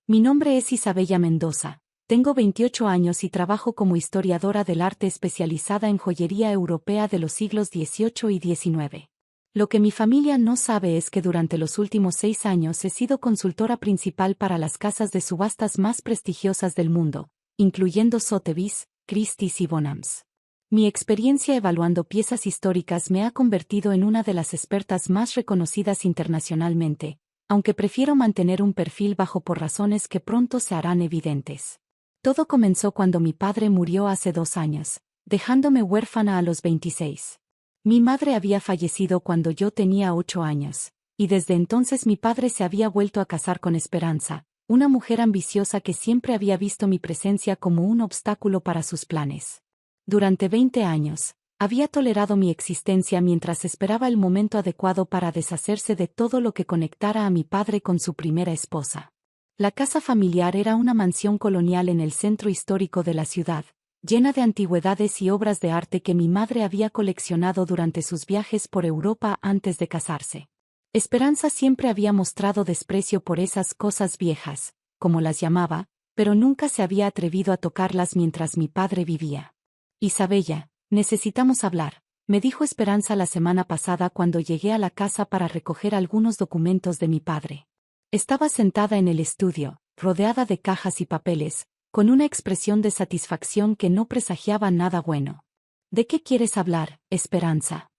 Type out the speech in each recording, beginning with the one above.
Mi nombre es Isabella Mendoza. Tengo 28 años y trabajo como historiadora del arte especializada en joyería europea de los siglos XVIII y XIX. Lo que mi familia no sabe es que durante los últimos 6 años he sido consultora principal para las casas de subastas más prestigiosas del mundo, incluyendo Sotheby's, Christie's y Bonhams. Mi experiencia evaluando piezas históricas me ha convertido en una de las expertas más reconocidas internacionalmente, aunque prefiero mantener un perfil bajo por razones que pronto se harán evidentes. Todo comenzó cuando mi padre murió hace 2 años, dejándome huérfana a los 26. Mi madre había fallecido cuando yo tenía 8 años, y desde entonces mi padre se había vuelto a casar con Esperanza, una mujer ambiciosa que siempre había visto mi presencia como un obstáculo para sus planes. Durante 20 años, había tolerado mi existencia mientras esperaba el momento adecuado para deshacerse de todo lo que conectara a mi padre con su primera esposa. La casa familiar era una mansión colonial en el centro histórico de la ciudad, llena de antigüedades y obras de arte que mi madre había coleccionado durante sus viajes por Europa antes de casarse. Esperanza siempre había mostrado desprecio por esas cosas viejas, como las llamaba, pero nunca se había atrevido a tocarlas mientras mi padre vivía. Isabella, necesitamos hablar, me dijo Esperanza la semana pasada cuando llegué a la casa para recoger algunos documentos de mi padre. Estaba sentada en el estudio, rodeada de cajas y papeles, con una expresión de satisfacción que no presagiaba nada bueno. ¿De qué quieres hablar, Esperanza?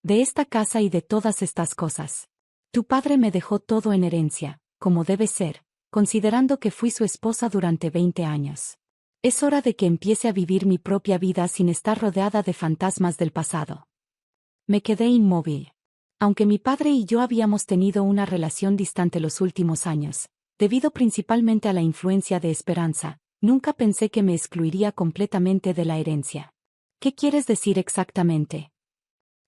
De esta casa y de todas estas cosas. Tu padre me dejó todo en herencia, como debe ser, considerando que fui su esposa durante 20 años. Es hora de que empiece a vivir mi propia vida sin estar rodeada de fantasmas del pasado. Me quedé inmóvil. Aunque mi padre y yo habíamos tenido una relación distante los últimos años, debido principalmente a la influencia de Esperanza, nunca pensé que me excluiría completamente de la herencia. ¿Qué quieres decir exactamente?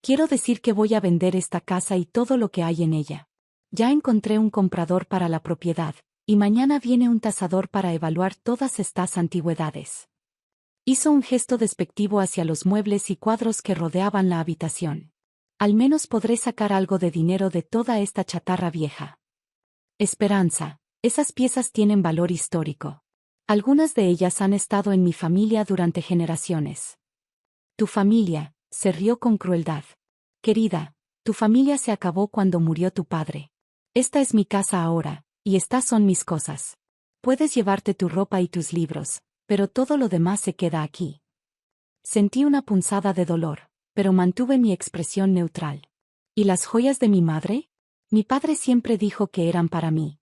Quiero decir que voy a vender esta casa y todo lo que hay en ella. Ya encontré un comprador para la propiedad, y mañana viene un tasador para evaluar todas estas antigüedades. Hizo un gesto despectivo hacia los muebles y cuadros que rodeaban la habitación. Al menos podré sacar algo de dinero de toda esta chatarra vieja. Esperanza, esas piezas tienen valor histórico. Algunas de ellas han estado en mi familia durante generaciones. Tu familia, se rió con crueldad. Querida, tu familia se acabó cuando murió tu padre. Esta es mi casa ahora, y estas son mis cosas. Puedes llevarte tu ropa y tus libros, pero todo lo demás se queda aquí. Sentí una punzada de dolor, pero mantuve mi expresión neutral. ¿Y las joyas de mi madre? Mi padre siempre dijo que eran para mí.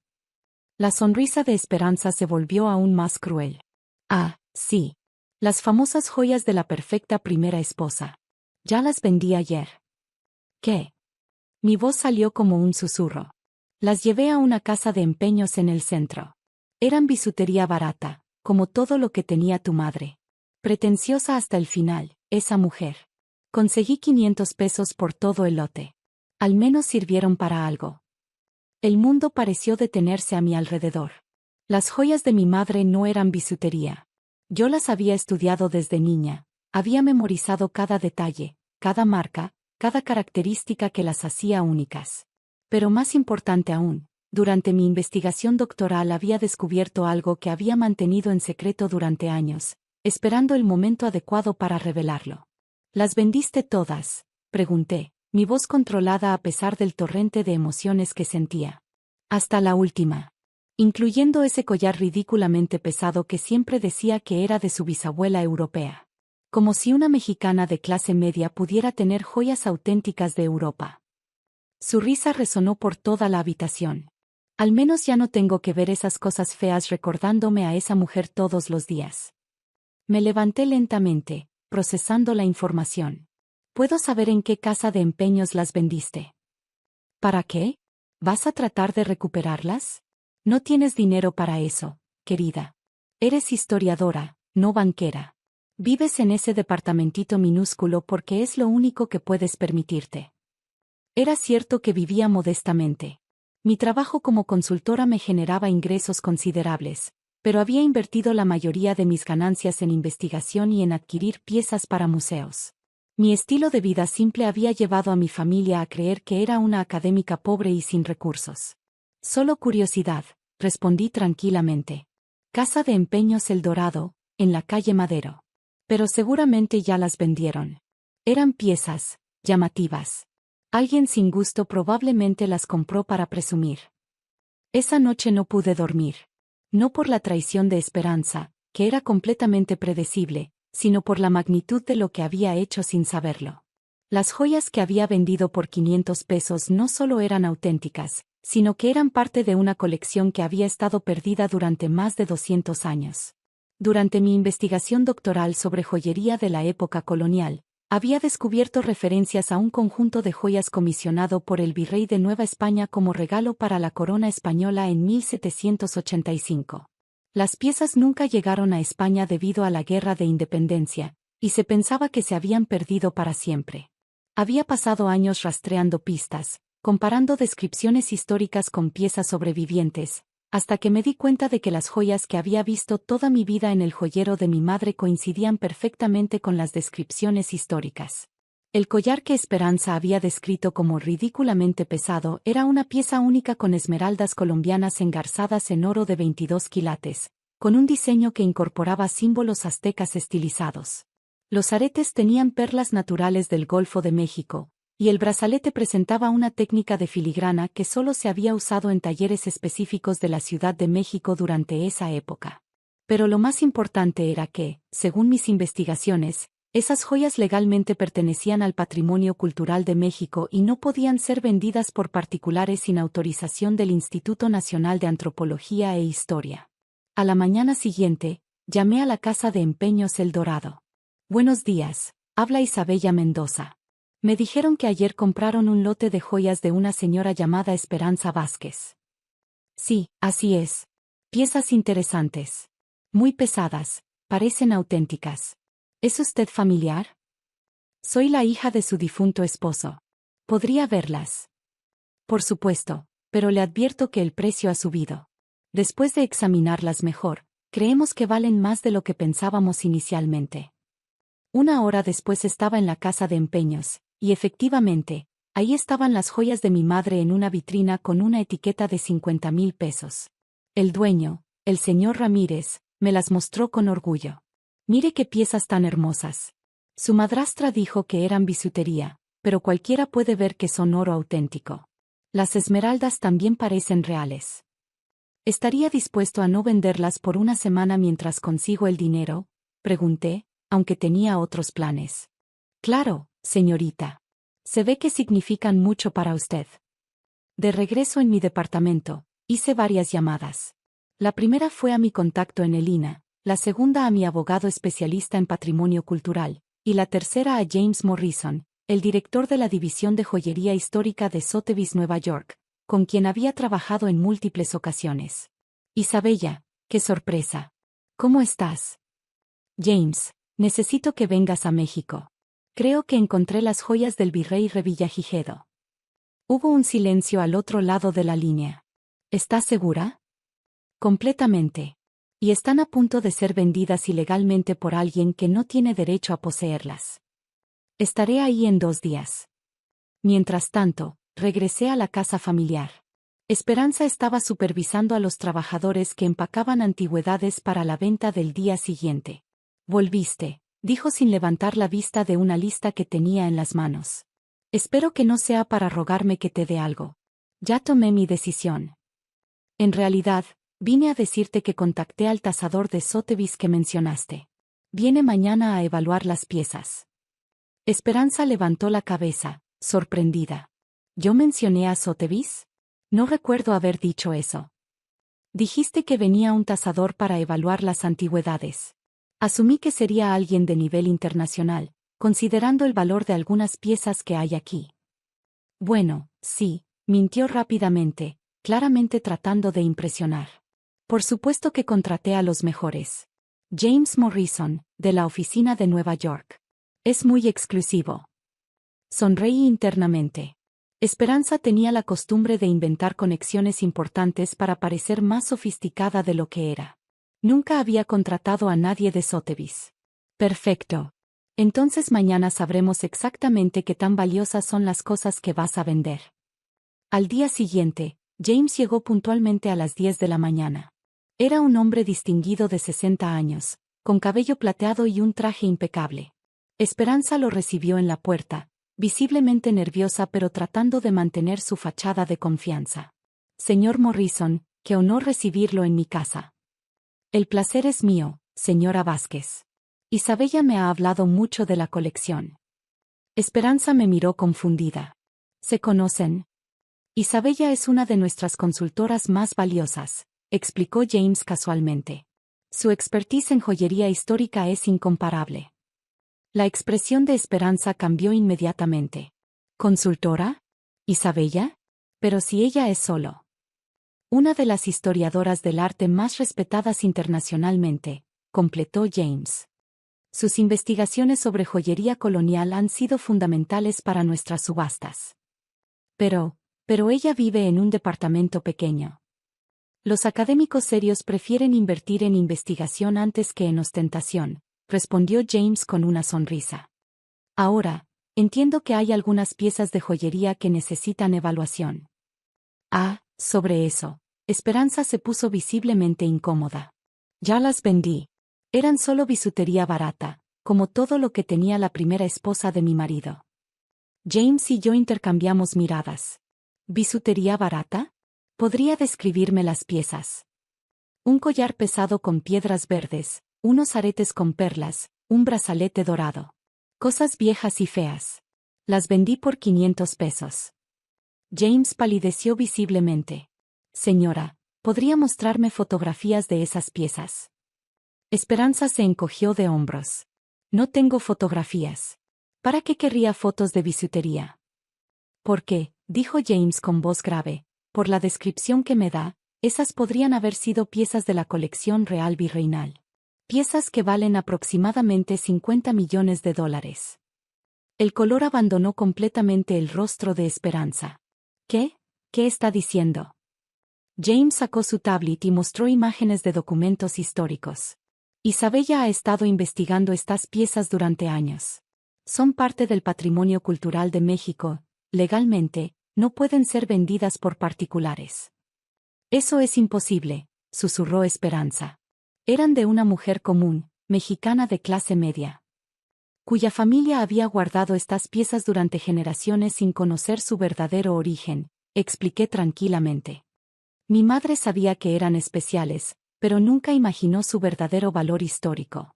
La sonrisa de Esperanza se volvió aún más cruel. Ah, sí. Las famosas joyas de la perfecta primera esposa. Ya las vendí ayer. ¿Qué? Mi voz salió como un susurro. Las llevé a una casa de empeños en el centro. Eran bisutería barata, como todo lo que tenía tu madre. Pretenciosa hasta el final, esa mujer. Conseguí 500 pesos por todo el lote. Al menos sirvieron para algo. El mundo pareció detenerse a mi alrededor. Las joyas de mi madre no eran bisutería. Yo las había estudiado desde niña, había memorizado cada detalle, cada marca, cada característica que las hacía únicas. Pero más importante aún, durante mi investigación doctoral había descubierto algo que había mantenido en secreto durante años, esperando el momento adecuado para revelarlo. ¿Las vendiste todas?, pregunté, mi voz controlada a pesar del torrente de emociones que sentía. Hasta la última. Incluyendo ese collar ridículamente pesado que siempre decía que era de su bisabuela europea. Como si una mexicana de clase media pudiera tener joyas auténticas de Europa. Su risa resonó por toda la habitación. Al menos ya no tengo que ver esas cosas feas recordándome a esa mujer todos los días. Me levanté lentamente, procesando la información. ¿Puedo saber en qué casa de empeños las vendiste? ¿Para qué? ¿Vas a tratar de recuperarlas? No tienes dinero para eso, querida. Eres historiadora, no banquera. Vives en ese departamentito minúsculo porque es lo único que puedes permitirte. Era cierto que vivía modestamente. Mi trabajo como consultora me generaba ingresos considerables, pero había invertido la mayoría de mis ganancias en investigación y en adquirir piezas para museos. Mi estilo de vida simple había llevado a mi familia a creer que era una académica pobre y sin recursos. Solo curiosidad, respondí tranquilamente. Casa de Empeños El Dorado, en la calle Madero. Pero seguramente ya las vendieron. Eran piezas llamativas. Alguien sin gusto probablemente las compró para presumir. Esa noche no pude dormir. No por la traición de Esperanza, que era completamente predecible, sino por la magnitud de lo que había hecho sin saberlo. Las joyas que había vendido por 500 pesos no solo eran auténticas, sino que eran parte de una colección que había estado perdida durante más de 200 años. Durante mi investigación doctoral sobre joyería de la época colonial, había descubierto referencias a un conjunto de joyas comisionado por el virrey de Nueva España como regalo para la corona española en 1785. Las piezas nunca llegaron a España debido a la Guerra de Independencia, y se pensaba que se habían perdido para siempre. Había pasado años rastreando pistas, comparando descripciones históricas con piezas sobrevivientes, hasta que me di cuenta de que las joyas que había visto toda mi vida en el joyero de mi madre coincidían perfectamente con las descripciones históricas. El collar que Esperanza había descrito como ridículamente pesado era una pieza única con esmeraldas colombianas engarzadas en oro de 22 quilates, con un diseño que incorporaba símbolos aztecas estilizados. Los aretes tenían perlas naturales del Golfo de México, y el brazalete presentaba una técnica de filigrana que solo se había usado en talleres específicos de la Ciudad de México durante esa época. Pero lo más importante era que, según mis investigaciones, esas joyas legalmente pertenecían al patrimonio cultural de México y no podían ser vendidas por particulares sin autorización del Instituto Nacional de Antropología e Historia. A la mañana siguiente, llamé a la Casa de Empeños El Dorado. Buenos días, habla Isabella Mendoza. Me dijeron que ayer compraron un lote de joyas de una señora llamada Esperanza Vázquez. Sí, así es. Piezas interesantes. Muy pesadas, parecen auténticas. ¿Es usted familiar? Soy la hija de su difunto esposo. ¿Podría verlas? Por supuesto, pero le advierto que el precio ha subido. Después de examinarlas mejor, creemos que valen más de lo que pensábamos inicialmente. Una hora después estaba en la casa de empeños, y efectivamente, ahí estaban las joyas de mi madre en una vitrina con una etiqueta de 50,000 pesos. El dueño, el señor Ramírez, me las mostró con orgullo. Mire qué piezas tan hermosas. Su madrastra dijo que eran bisutería, pero cualquiera puede ver que son oro auténtico. Las esmeraldas también parecen reales. ¿Estaría dispuesto a no venderlas por una semana mientras consigo el dinero?, pregunté, aunque tenía otros planes. Claro, señorita. Se ve que significan mucho para usted. De regreso en mi departamento, hice varias llamadas. La primera fue a mi contacto en el INAH, la segunda a mi abogado especialista en patrimonio cultural, y la tercera a James Morrison, el director de la División de Joyería Histórica de Sotheby's Nueva York, con quien había trabajado en múltiples ocasiones. Isabella, qué sorpresa. ¿Cómo estás? James, necesito que vengas a México. Creo que encontré las joyas del virrey Revillagigedo. Hubo un silencio al otro lado de la línea. ¿Estás segura? Completamente. Y están a punto de ser vendidas ilegalmente por alguien que no tiene derecho a poseerlas. Estaré ahí en 2 días. Mientras tanto, regresé a la casa familiar. Esperanza estaba supervisando a los trabajadores que empacaban antigüedades para la venta del día siguiente. Volviste, dijo sin levantar la vista de una lista que tenía en las manos. Espero que no sea para rogarme que te dé algo. Ya tomé mi decisión. En realidad, vine a decirte que contacté al tasador de Sotheby's que mencionaste. Viene mañana a evaluar las piezas. Esperanza levantó la cabeza, sorprendida. ¿Yo mencioné a Sotheby's? No recuerdo haber dicho eso. Dijiste que venía un tasador para evaluar las antigüedades. Asumí que sería alguien de nivel internacional, considerando el valor de algunas piezas que hay aquí. Bueno, sí, mintió rápidamente, claramente tratando de impresionar. Por supuesto que contraté a los mejores. James Morrison, de la oficina de Nueva York. Es muy exclusivo. Sonreí internamente. Esperanza tenía la costumbre de inventar conexiones importantes para parecer más sofisticada de lo que era. Nunca había contratado a nadie de Sotheby's. Perfecto. Entonces mañana sabremos exactamente qué tan valiosas son las cosas que vas a vender. Al día siguiente, James llegó puntualmente a las 10 de la mañana. Era un hombre distinguido de 60 años, con cabello plateado y un traje impecable. Esperanza lo recibió en la puerta, visiblemente nerviosa pero tratando de mantener su fachada de confianza. Señor Morrison, qué honor recibirlo en mi casa. El placer es mío, señora Vázquez. Isabella me ha hablado mucho de la colección. Esperanza me miró confundida. ¿Se conocen? Isabella es una de nuestras consultoras más valiosas, explicó James casualmente. Su expertise en joyería histórica es incomparable. La expresión de Esperanza cambió inmediatamente. ¿Consultora? ¿Isabella? Pero si ella es solo una de las historiadoras del arte más respetadas internacionalmente, completó James. Sus investigaciones sobre joyería colonial han sido fundamentales para nuestras subastas. Pero ella vive en un departamento pequeño. Los académicos serios prefieren invertir en investigación antes que en ostentación, respondió James con una sonrisa. Ahora, entiendo que hay algunas piezas de joyería que necesitan evaluación. Ah, sobre eso. Esperanza se puso visiblemente incómoda. Ya las vendí. Eran solo bisutería barata, como todo lo que tenía la primera esposa de mi marido. James y yo intercambiamos miradas. ¿Bisutería barata? ¿Podría describirme las piezas? Un collar pesado con piedras verdes, unos aretes con perlas, un brazalete dorado. Cosas viejas y feas. Las vendí por 500 pesos. James palideció visiblemente. Señora, ¿podría mostrarme fotografías de esas piezas? Esperanza se encogió de hombros. No tengo fotografías. ¿Para qué querría fotos de bisutería? ¿Por qué? Dijo James con voz grave. Por la descripción que me da, esas podrían haber sido piezas de la colección real virreinal. Piezas que valen aproximadamente 50 millones de dólares. El color abandonó completamente el rostro de Esperanza. ¿Qué? ¿Qué está diciendo? James sacó su tablet y mostró imágenes de documentos históricos. Isabella ha estado investigando estas piezas durante años. Son parte del patrimonio cultural de México. Legalmente, no pueden ser vendidas por particulares. Eso es imposible, susurró Esperanza. Eran de una mujer común, mexicana de clase media, cuya familia había guardado estas piezas durante generaciones sin conocer su verdadero origen, expliqué tranquilamente. Mi madre sabía que eran especiales, pero nunca imaginó su verdadero valor histórico.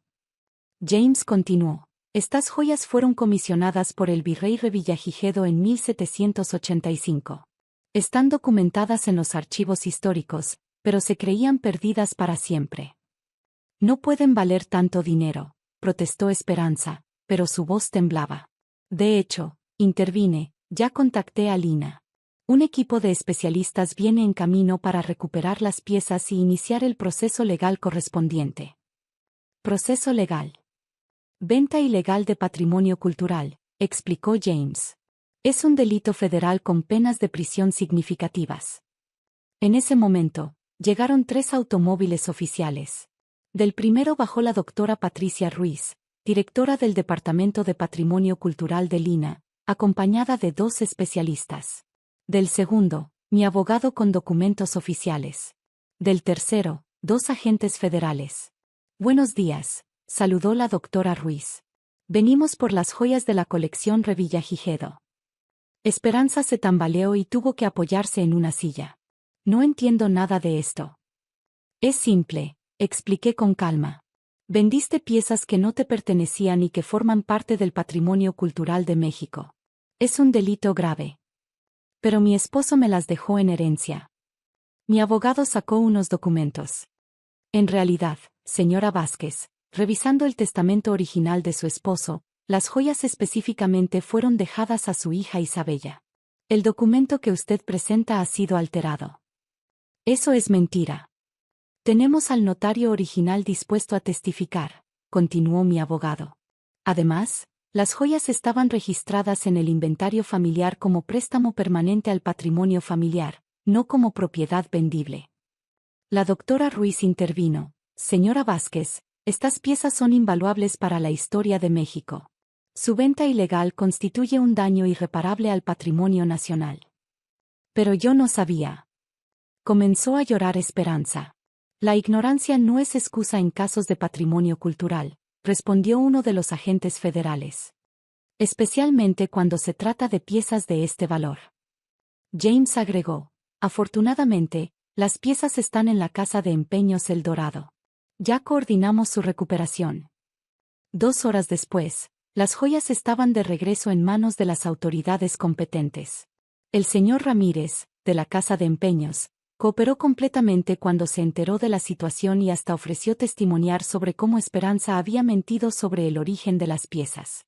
James continuó. Estas joyas fueron comisionadas por el virrey Revillagigedo en 1785. Están documentadas en los archivos históricos, pero se creían perdidas para siempre. No pueden valer tanto dinero, protestó Esperanza, pero su voz temblaba. De hecho, intervine, ya contacté a Lina. Un equipo de especialistas viene en camino para recuperar las piezas y iniciar el proceso legal correspondiente. Proceso legal. Venta ilegal de patrimonio cultural, explicó James. Es un delito federal con penas de prisión significativas. En ese momento, llegaron 3 automóviles oficiales. Del primero bajó la doctora Patricia Ruiz, directora del Departamento de Patrimonio Cultural de Lina, acompañada de 2 especialistas. Del segundo, mi abogado con documentos oficiales. Del tercero, 2 agentes federales. Buenos días, saludó la doctora Ruiz. Venimos por las joyas de la colección Revillagigedo. Esperanza se tambaleó y tuvo que apoyarse en una silla. No entiendo nada de esto. Es simple, expliqué con calma. Vendiste piezas que no te pertenecían y que forman parte del patrimonio cultural de México. Es un delito grave. Pero mi esposo me las dejó en herencia. Mi abogado sacó unos documentos. En realidad, señora Vázquez, revisando el testamento original de su esposo, las joyas específicamente fueron dejadas a su hija Isabella. El documento que usted presenta ha sido alterado. Eso es mentira. Tenemos al notario original dispuesto a testificar, continuó mi abogado. Además, las joyas estaban registradas en el inventario familiar como préstamo permanente al patrimonio familiar, no como propiedad vendible. La doctora Ruiz intervino. Señora Vázquez, estas piezas son invaluables para la historia de México. Su venta ilegal constituye un daño irreparable al patrimonio nacional. Pero yo no sabía. Comenzó a llorar Esperanza. La ignorancia no es excusa en casos de patrimonio cultural, respondió uno de los agentes federales. Especialmente cuando se trata de piezas de este valor. James agregó, afortunadamente, las piezas están en la Casa de Empeños El Dorado. Ya coordinamos su recuperación. 2 horas después, las joyas estaban de regreso en manos de las autoridades competentes. El señor Ramírez, de la Casa de Empeños, cooperó completamente cuando se enteró de la situación y hasta ofreció testimoniar sobre cómo Esperanza había mentido sobre el origen de las piezas.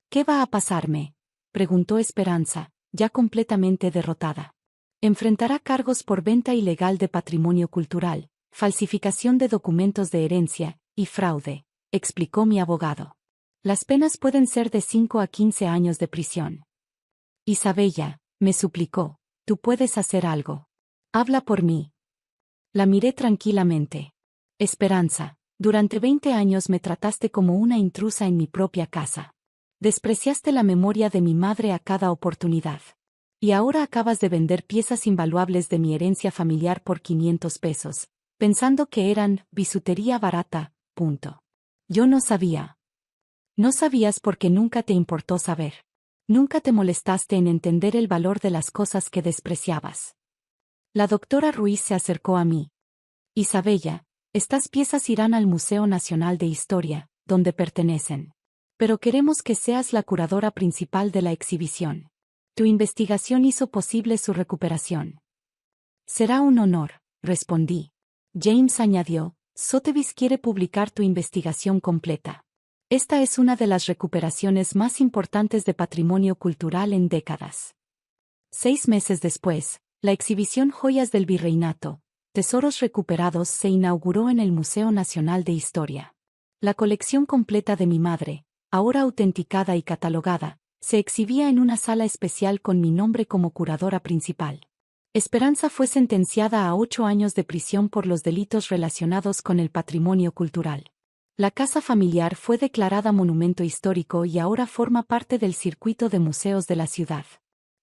¿Qué va a pasarme?, preguntó Esperanza, ya completamente derrotada. Enfrentará cargos por venta ilegal de patrimonio cultural, falsificación de documentos de herencia y fraude, explicó mi abogado. Las penas pueden ser de 5 a 15 años de prisión. Isabella, me suplicó, tú puedes hacer algo. Habla por mí. La miré tranquilamente. Esperanza, durante 20 años me trataste como una intrusa en mi propia casa. Despreciaste la memoria de mi madre a cada oportunidad. Y ahora acabas de vender piezas invaluables de mi herencia familiar por 500 pesos, pensando que eran bisutería barata, punto. Yo no sabía. No sabías porque nunca te importó saber. Nunca te molestaste en entender el valor de las cosas que despreciabas. La doctora Ruiz se acercó a mí. Isabella, estas piezas irán al Museo Nacional de Historia, donde pertenecen. Pero queremos que seas la curadora principal de la exhibición. Tu investigación hizo posible su recuperación. Será un honor, respondí. James añadió, Sotheby's quiere publicar tu investigación completa. Esta es una de las recuperaciones más importantes de patrimonio cultural en décadas. 6 meses después, la exhibición Joyas del Virreinato, Tesoros recuperados se inauguró en el Museo Nacional de Historia. La colección completa de mi madre, ahora autenticada y catalogada, se exhibía en una sala especial con mi nombre como curadora principal. Esperanza fue sentenciada a 8 años de prisión por los delitos relacionados con el patrimonio cultural. La casa familiar fue declarada monumento histórico y ahora forma parte del circuito de museos de la ciudad.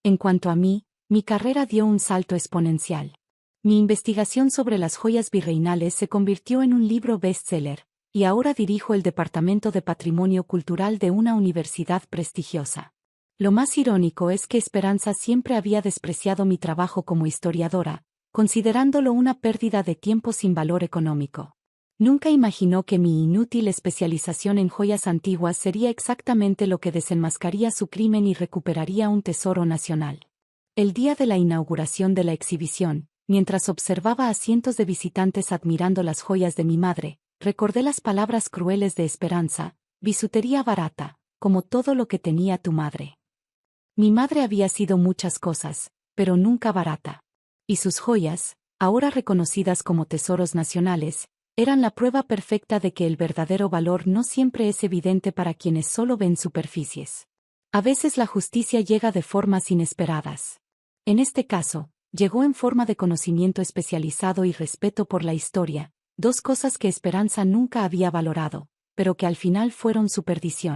En cuanto a mí, mi carrera dio un salto exponencial. Mi investigación sobre las joyas virreinales se convirtió en un libro bestseller, y ahora dirijo el Departamento de Patrimonio Cultural de una universidad prestigiosa. Lo más irónico es que Esperanza siempre había despreciado mi trabajo como historiadora, considerándolo una pérdida de tiempo sin valor económico. Nunca imaginó que mi inútil especialización en joyas antiguas sería exactamente lo que desenmascaría su crimen y recuperaría un tesoro nacional. El día de la inauguración de la exhibición, mientras observaba a cientos de visitantes admirando las joyas de mi madre, recordé las palabras crueles de Esperanza, bisutería barata, como todo lo que tenía tu madre. Mi madre había sido muchas cosas, pero nunca barata. Y sus joyas, ahora reconocidas como tesoros nacionales, eran la prueba perfecta de que el verdadero valor no siempre es evidente para quienes solo ven superficies. A veces la justicia llega de formas inesperadas. En este caso, llegó en forma de conocimiento especializado y respeto por la historia, 2 cosas que Esperanza nunca había valorado, pero que al final fueron su perdición.